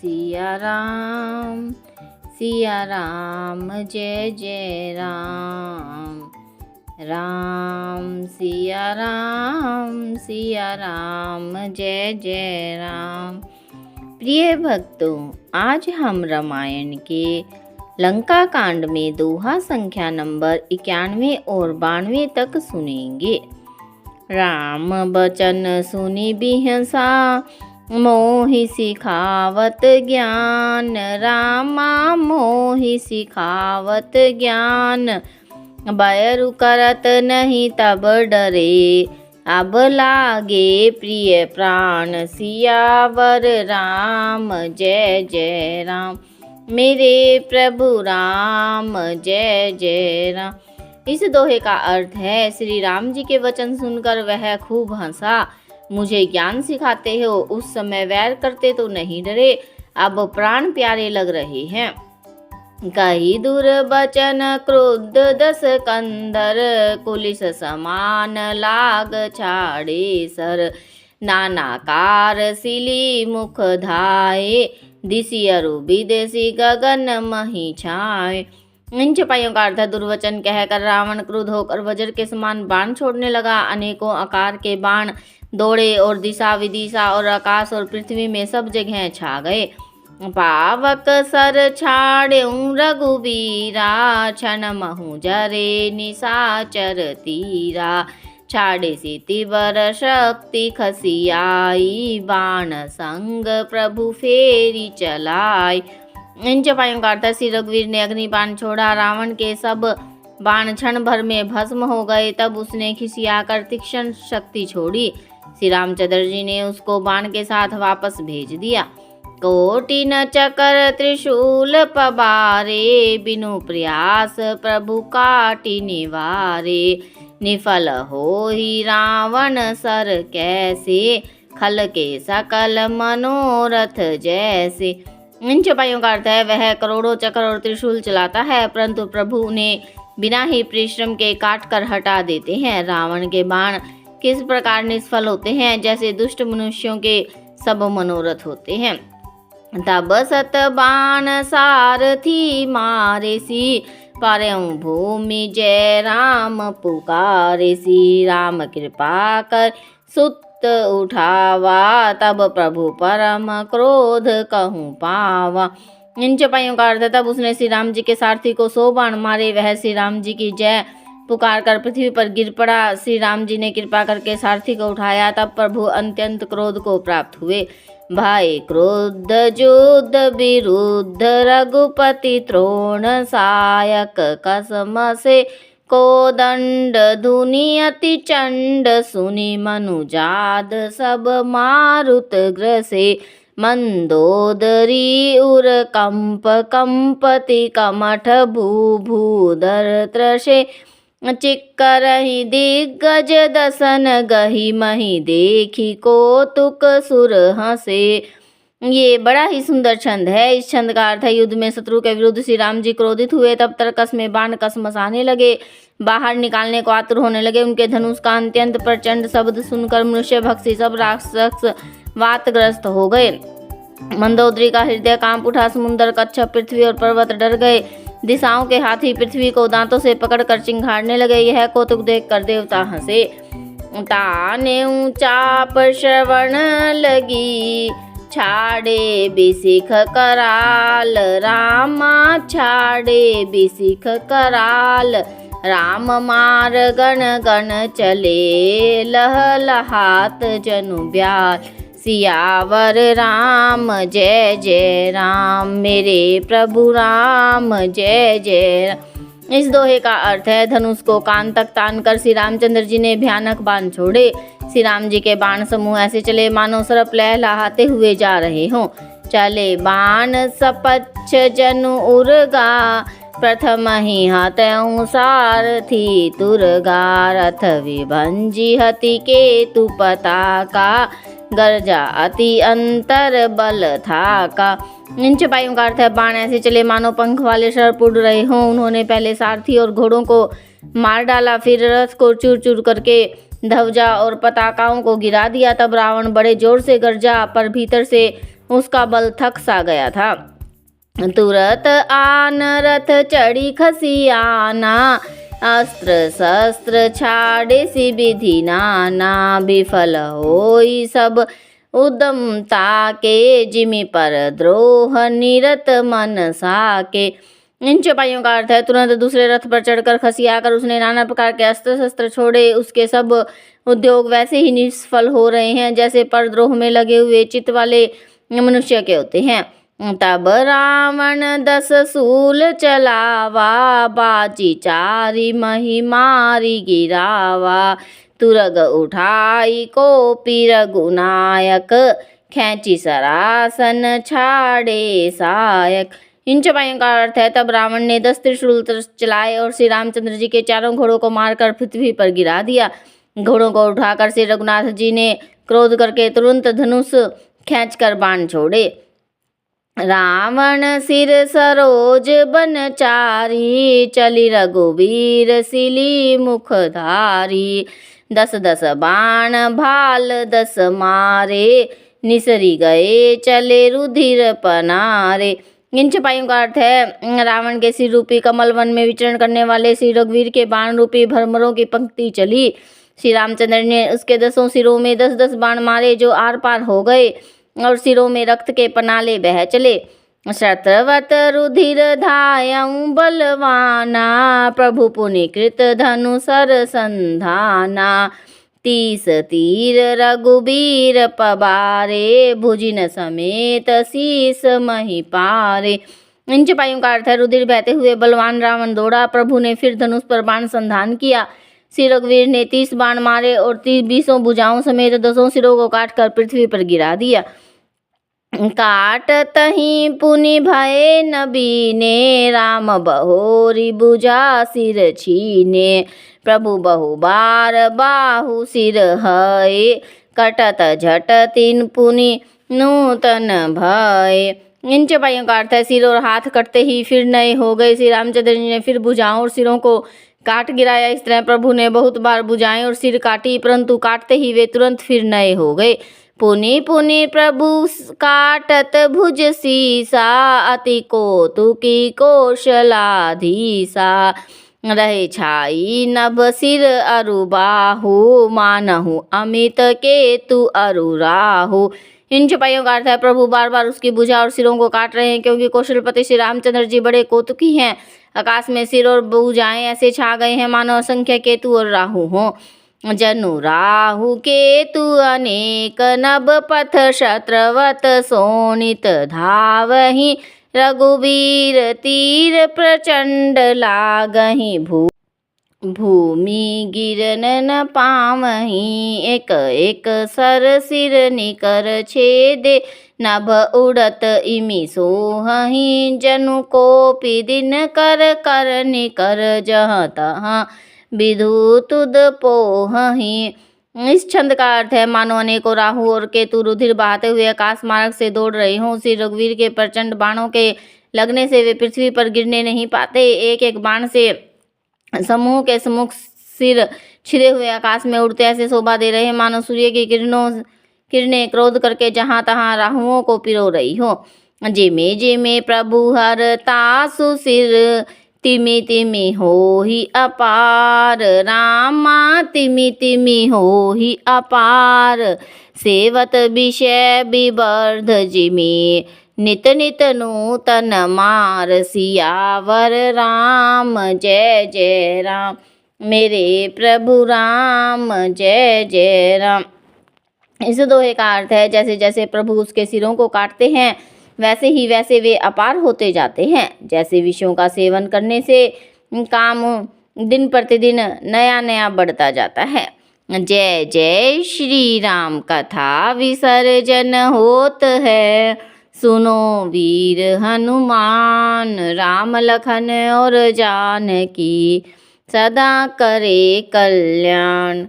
सिया राम जय जय राम। राम सिया राम जय जय राम। प्रिय भक्तों, आज हम रामायण के लंका कांड में दोहा संख्या नंबर 91 और 92 तक सुनेंगे। राम बचन सुनि बिहसा मोहि सिखावत ज्ञान। रामा मोहि सिखावत ज्ञान। बैरु करत नहीं तब डरे, अब लागे प्रिय प्राण। सियावर राम जय जय राम। मेरे प्रभु राम जय जय राम। इस दोहे का अर्थ है, श्री राम जी के वचन सुनकर वह खूब हंसा। मुझे ज्ञान सिखाते हो, उस समय वैर करते तो नहीं डरे, अब प्राण प्यारे लग रहे हैं। कही दूर बचन क्रुद्ध दस कंदर, कुलिस समान लाग छाड़े सर। नानाकार सिली मुख धाये, दिसियरु विदेशी गगन मही छाए। इन चपाइयों का अर्थ है, दुर्वचन कहकर रावण क्रुद्ध होकर वज्र के समान बाण छोड़ने लगा। अनेकों आकार के बाण दौड़े और दिशा विदिशा और आकाश और पृथ्वी में सब जगह छा गए। पावक सर छाड़्यूं रघुबीरा, क्षण महु जरे निशाचर तीरा। छाड़े से तिवर शक्ति खसियाई, बाण संग प्रभु फेरी चलाई। इन चपाइयों का अर्थ है, श्री रघुवीर ने अग्नि बाण छोड़ा, रावण के सब बाण क्षण भर में भस्म हो गए। तब उसने खिसियाकर तीक्ष्ण शक्ति छोड़ी। श्री रामचंद्र जी ने उसको बाण के साथ वापस भेज दिया। कोटि न चकर त्रिशूल पबारे, बिनु प्रयास प्रभु काटि निवारे। निफल होहि रावण सर कैसे, खल के सकल मनोरथ जैसे। इन चपाइयों का अर्थ है, वह करोड़ों चक्र और त्रिशूल चलाता है, परंतु प्रभु उन्हें बिना ही परिश्रम के काट कर हटा देते हैं। रावण के बाण किस प्रकार निष्फल होते हैं, जैसे दुष्ट मनुष्यों के सब मनोरथ होते हैं। तब सत बाण सारथी मारे सी, पार्यों भूमि जय राम पुकारे सी। राम कृपा कर सुत उठावा, तब प्रभु परम क्रोध कहूँ पावा। इन चपाइयों का अर्थ है, तब उसने श्री राम जी के सारथी को 100 बाण मारे। वह श्री राम जी की जय पुकार कर पृथ्वी पर गिर पड़ा। श्री राम जी ने कृपा करके सारथी को उठाया, तब प्रभु अत्यंत क्रोध को प्राप्त हुए। भाई क्रोध युद्ध विरुद्ध, रघुपति त्रोण सायक कसम से। कोदंड धुनि अति चंड, सुनि मनुजाद सब मारुत ग्रसे। मंदोदरी उर कंप, कंपति कमठ भू भूधर त्रसे। चिक्करहि दिग्गज दसन, गही मही देखी कौतुक सुर हंसे। ये बड़ा ही सुंदर छंद है। इस छंद का अर्थ है, युद्ध में शत्रु के विरुद्ध श्री राम जी क्रोधित हुए, तब तरकस में बाण कस मसाने लगे, बाहर निकालने को आतुर होने लगे। उनके धनुष का अत्यंत प्रचंड शब्द सुनकर मनुष्य भक्षी सब राक्षस वातग्रस्त हो गए। मंदोदरी का हृदय कांप उठा, समुद्र कच्छप पृथ्वी और पर्वत डर गए। दिशाओं के हाथी पृथ्वी को दांतों से पकड़कर चिंघाड़ने लगे। यह कौतुक देखकर देवता हंसे। ताने चाप श्रवण लगी, छाड़े बिसिख कराल। रामा छाड़े बिसिख कराल। राम मार गण गण चले, लह लहात जनु ब्याल। सियावर राम जय जय राम। मेरे प्रभु राम जय जय राम। इस दोहे का अर्थ है, धनुष को कान तक तान कर श्री रामचंद्र जी ने भयानक बाण छोड़े। श्री राम जी के बाण समूह ऐसे चले मानो सर्प लहलहाते हुए जा रहे हों। चले बाण सपच्छ जनु उर्गा, प्रथम ही हतऊं सारथी तुरगा। रथ विभंजी हति केतु पताका, गर्जा अति अंतर बल था का। इन चपाइयों का अर्थ है, बाण ऐसे चले मानो पंख वाले सर्प उड़ रहे हों। उन्होंने पहले सारथी और घोड़ों को मार डाला, फिर रथ को चूर चूर करके ध्वजा और पताकाओं को गिरा दिया। तब रावण बड़े जोर से गरजा, पर भीतर से उसका बल थक सा गया था। तुरत आन रथ चढ़ी खसी आना, अस्त्र शस्त्र छाड़े सी विधि नाना, विफल होई सब उद्यमता के, जिमि पर द्रोह निरत मन साके। इन चौपाइयों का अर्थ है, तुरंत दूसरे रथ पर चढ़कर खसी आकर उसने नाना प्रकार के अस्त्र शस्त्र छोड़े। उसके सब उद्योग वैसे ही निष्फल हो रहे हैं जैसे परद्रोह में लगे हुए चित्त वाले मनुष्य के होते हैं। तब रावण 10 सूल चलावा, बाजी चारी मही मारी गिरावा, तुरग उठाई कोपी रघुनायक, खैंची सरासन छाड़े सायक। इन चौपाइयों का अर्थ है, तब रावण ने 10 त्रिशूल चलाए और श्री रामचंद्र जी के चारों घोड़ों को मारकर पृथ्वी पर गिरा दिया। घोड़ों को उठाकर श्री रघुनाथ जी ने क्रोध करके तुरंत धनुष खींचकर बाण छोड़े। रावण सिर सरोज बनचारी, चली रघुवीर सिली मुखधारी, 10 बाण भाल 10 मारे, निसरी गए चले रुधिर पनारे। इन चौपाइयों का अर्थ है, रावण के सिर रूपी कमल वन में विचरण करने वाले श्री रघुवीर के बाण रूपी भ्रमरों की पंक्ति चली। श्री रामचंद्र ने उसके 10 सिरों में 10 बाण मारे, जो आर पार हो गए और सिरों में रक्त के पनाले बह चले। शत्रवत रुधिर धायं बलवाना, प्रभु पुनि कृत धनु सर संधाना, 30 तीर रघुबीर पबारे, भुजिन समेत शीस मही पारे। इन चौपाइयों का अर्थ है, रुधिर बहते हुए बलवान रावण दौड़ा। प्रभु ने फिर धनुष पर बाण संधान किया। श्री रघुवीर ने 30 बाण मारे और 20 भुजाओं समेत 10 सिरों को काटकर पृथ्वी पर गिरा दिया। काट तही पुनि भय नबीने, राम बहोरी भुजा सिर छीने, प्रभु बहु बार बाहु सिर हय, कटत झट तीन पुनि नूतन भय। इन चौपाइयों का अर्थ है, सिर और हाथ कटते ही फिर नए हो गए। श्री रामचंद्र जी ने फिर भुजाओं और सिरों को काट गिराया। इस तरह प्रभु ने बहुत बार भुजाएं और सिर काटी, परंतु काटते ही वे तुरंत फिर नए हो गए। पुनि पुनि प्रभु काटत भुज सीसा, अति कौतुकी कौशलाधीसा, रहे छाई नभ सिर अरु बाहु, मानहु अमित केतु अरु राहु। इन चौपाइयों का अर्थ है, प्रभु बार बार उसकी भुजा और सिरों को काट रहे हैं, क्योंकि कौशलपति श्री रामचंद्र जी बड़े कौतुकी हैं। आकाश में सिर और भुजाएं ऐसे छा गए हैं मानो असंख्य केतु और राहु हों। जनु राहु केतु अनेक, नभ पथ शत्रवत शोणित धावहि, रघुवीर तीर प्रचंड लागहि, भूमि गिरन न पावहि, एक एक सर सिर निकर छेदे, नभ उड़त इमि सोहहि, जनु कोपि दिन कर कर निकर, जहाँ तहाँ विधु तुद पोहहि। इस छंद का अर्थ है, मानो अनेकों राहु और केतु रुधिर बहाते हुए आकाश मार्ग से दौड़ रहे हों। श्री रघुवीर के प्रचंड बाणों के लगने से वे पृथ्वी पर गिरने नहीं पाते। एक एक बाण से समूह के सम्मुख सिर छिदे हुए आकाश में उड़ते ऐसे शोभा दे रहे, मानो सूर्य की किरणें क्रोध करके जहाँ तहाँ राहुओं को पिरो रही हो। जिमे जिमे प्रभु हर तासु सिर, तिमि तिमि होहि अपार, रामा तिमि तिमि होहि अपार, सेवत विषय विवर्ध जिमि, नित नित नूतन मार, सियावर राम जय जय राम, मेरे प्रभु राम जय जय राम। इस दोहे का अर्थ है, जैसे जैसे प्रभु उसके सिरों को काटते हैं वैसे ही वैसे वे अपार होते जाते हैं। जैसे विषयों का सेवन करने से काम दिन प्रतिदिन नया नया बढ़ता जाता है। जय जय श्री राम कथा विसर्जन होत है, सुनो वीर हनुमान, राम लखन और जानकी सदा करे कल्याण।